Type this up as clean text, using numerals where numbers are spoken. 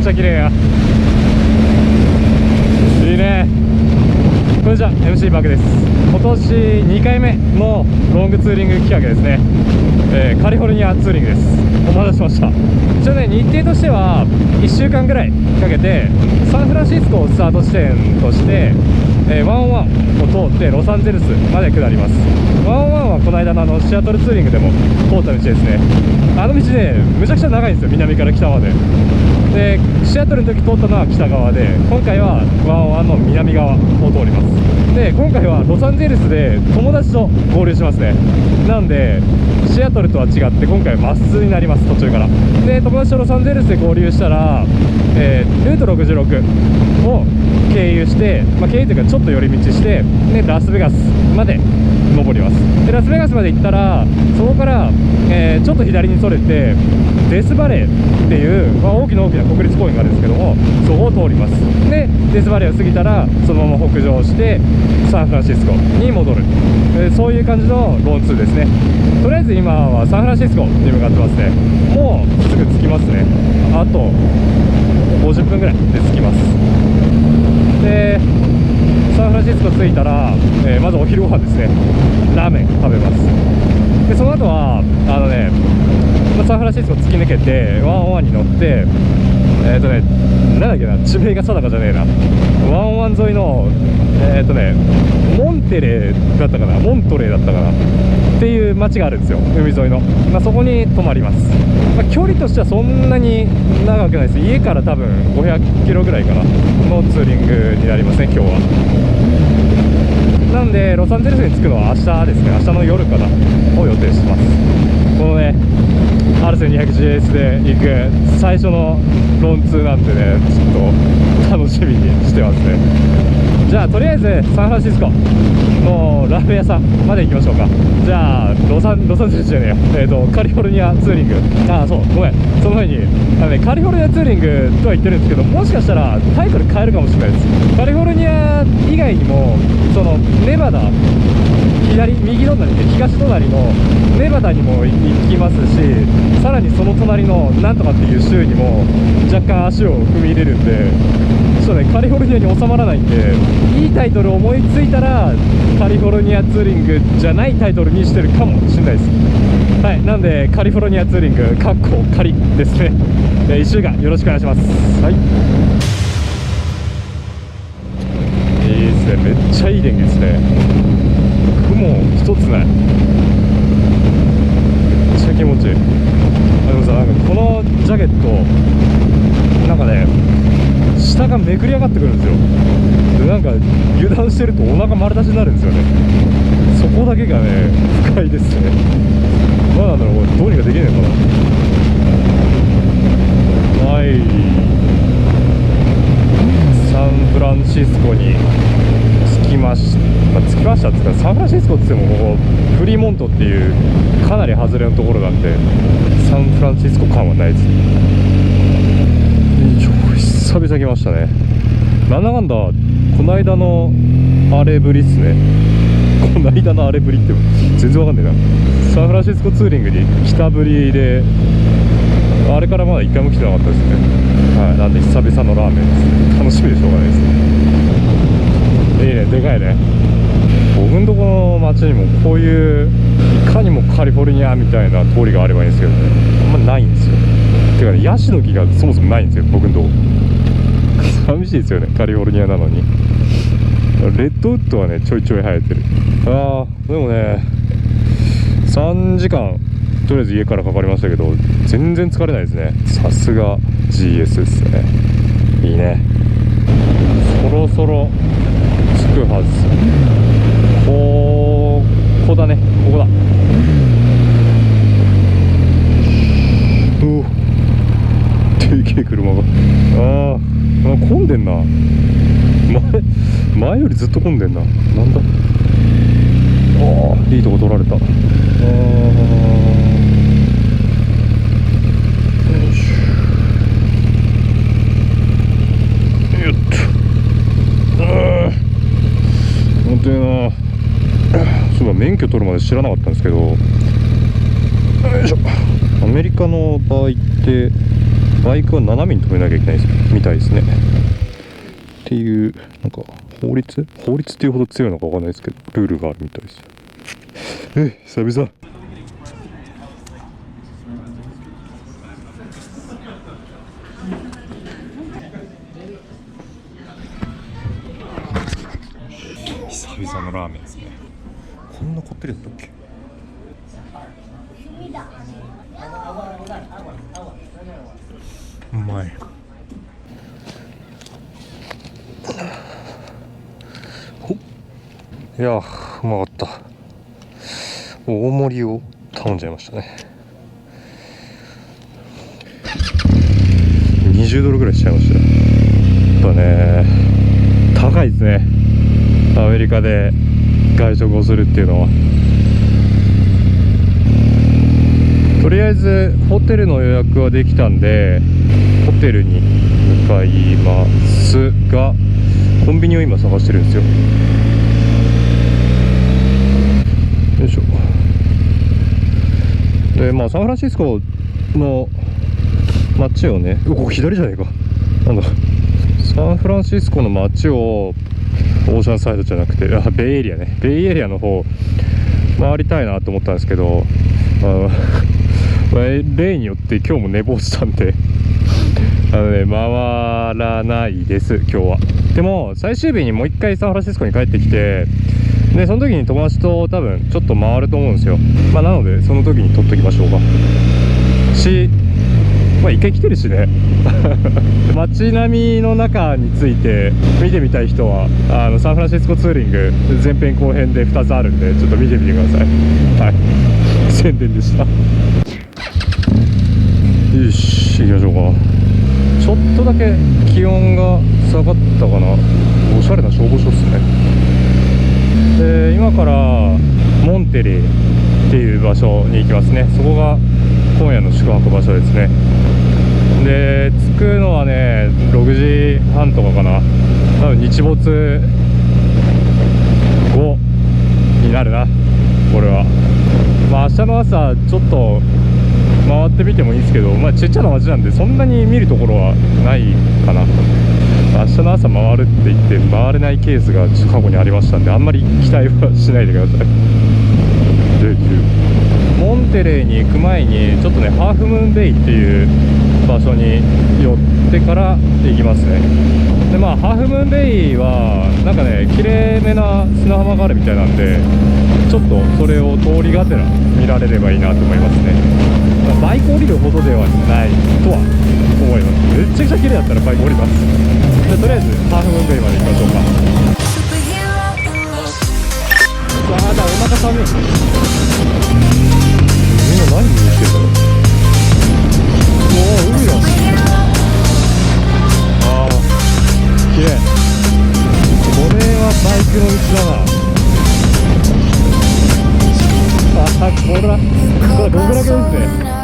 ちゃ綺麗や。いいね。こんにちは、MC バクです。今年2回目のロングツーリング企画ですね。カリフォルニアツーリングです。お待たせしました。一応ね、日程としては1週間ぐらいかけてサンフランシスコをスタート地点として、101を通ってロサンゼルスまで下ります。101はこの間のシアトルツーリングでも通った道ですね。あの道ね、むちゃくちゃ長いんですよ、南から北まで。で、シアトルの時通ったのは北側で、今回は101の南側を通ります。で、今回はロサンゼルスで友達と合流しますね。なんでシアトルとは違って今回はまっすぐになります、途中から。で、友達とロサンゼルスで合流したら、ルート66を経由して、経由というかちょっと寄り道して、でラスベガスまで登ります。でラスベガスまで行ったら、そこから、ちょっと左にそれてデスバレーっていう、大きな国立公園があるんですけども、そこを通ります。でデスバレーを過ぎたらそのまま北上してサンフランシスコに戻る、そういう感じのロンツーですね。とりあえず今はサンフランシスコに向かってますね。もうすぐ着きますね。あと50分ぐらいで着きます。でサンフランシスコ着いたら、まずお昼ご飯ですね。ラーメン食べます。でその後はサンフランシスコ突き抜けて101に乗って、なんだっけな、地名が定かじゃねえな。101沿いのモンテレーだったかな、モントレーだったかなっていう街があるんですよ、海沿いの。そこに泊まります。距離としてはそんなに長くないです。家から多分500キロぐらいかなのツーリングになりますね、今日は。なんでロサンゼルスに着くのは明日ですね。明日の夜かなを予定してます。このねRC200GS で行く最初のロンツーなんでね、ちょっと楽しみにしてますね。じゃあとりあえずサンフランシスコのラーメン屋さんまで行きましょうか。じゃあロサンゼルスじゃねえよ、カリフォルニアツーリング。そうごめん、その前にカリフォルニアツーリングとは言ってるんですけど、もしかしたらタイトル変えるかもしれないです。カリフォルニア以外にもそのネバダ、右隣で東隣のネバダにも行きますし、さらにその隣のなんとかっていう州にも若干足を踏み入れるんで、ちょっとねカリフォルニアに収まらないんで、いいタイトル思いついたらカリフォルニアツーリングじゃないタイトルにしてるかもしれないです。はい、なんでカリフォルニアツーリング仮ですね。1週間よろしくお願いします。はい、いいですね、めっちゃいい天気ですね。雲一つない。めっちゃ気持ちいい。でもさ、このジャケット下がめくり上がってくるんですよ。で油断してるとお腹丸出しになるんですよね。そこだけがね不快ですね。なんだろう、これどうにかできねえかな。はい、サンフランシスコに着きましたっていうか、サンフランシスコって言ってもここフリーモントっていうかなり外れのところなんで、サンフランシスコ感はないです。久々来ましたね。なんだかんだこの間のあれぶりっすね。この間のあれぶりって全然わかんないな。サンフランシスコツーリングに来たぶりで、あれからまだ1回も来てなかったですね。はい、なんで久々のラーメンです。楽しみでしょうがないですね。いいね、でかいね。僕んとこの街にもこういういかにもカリフォルニアみたいな通りがあればいいんですけどね、あんまないんですよ。てかね、ヤシの木がそもそもないんですよ、僕んとこ。寂しいですよね、カリフォルニアなのに。レッドウッドはねちょいちょい生えてる。でもね3時間とりあえず家からかかりましたけど、全然疲れないですね。さすが GS ですね。いいね。そろそろ着くはず。ここだね、ここだ。でけえ車が。混んでんな。前よりずっと混んでんな。なんだ。いいとこ取られた。よっと。本当にな。そういえば免許取るまで知らなかったんですけど、よいしょ。アメリカの場合ってバイクは斜めに止めなきゃいけないみたいですね。っていうなんか法律っていうほど強いのかわかんないですけど、ルールがあるみたいです。久々。久々のラーメンですね。こんなこってりだったっけ。うまい。いやー、うまかった。大盛りを頼んじゃいましたね。$20ぐらいしちゃいましたよ。やっぱね、高いですね、アメリカで外食をするっていうのは。とりあえずホテルの予約はできたんでホテルに向かいますが、コンビニを今探してるんですよ。よいしょ。でサンフランシスコの街をね、ここ左じゃないか、なんだ、サンフランシスコの街をオーシャンサイドじゃなくてベイエリアね、ベイエリアの方回りたいなと思ったんですけど、例によって今日も寝坊したんで回らないです今日は。でも最終日にもう一回サンフランシスコに帰ってきて、でその時に友達と多分ちょっと回ると思うんですよ。なのでその時に撮っときましょうかし、一回来てるしね街並みの中について見てみたい人はサンフランシスコツーリング前編後編で2つあるんで、ちょっと見てみてください。はい、宣伝でした。よし、行きましょうか。ちょっとだけ気温が下がったかな。おしゃれな消防署っすね。で今からモンテレーっていう場所に行きますね。そこが今夜の宿泊場所ですね。で着くのはね6時半とかかな。多分日没後になるなこれは。明日の朝ちょっと回ってみてもいいんですけど、ちっちゃな街なんでそんなに見るところはないかな。明日の朝回るって言って回れないケースが過去にありましたんで、あんまり期待はしないでください。モンテレーに行く前にちょっとねハーフムーンベイっていう場所に寄ってから行きますね。でハーフムーンベイはなんかね綺麗めな砂浜があるみたいなんで、ちょっとそれを通りがてら見られればいいなと思いますね。バイク降りるほどではないとは思います。めっちゃくちゃ綺麗だったらバイク降ります。でとりあえずハーフムーンベイまで行きましょうか。お腹寒い。みんな何見に来てるんだろう。海だ。綺麗。これはバイクの道だな。これは極楽ですね。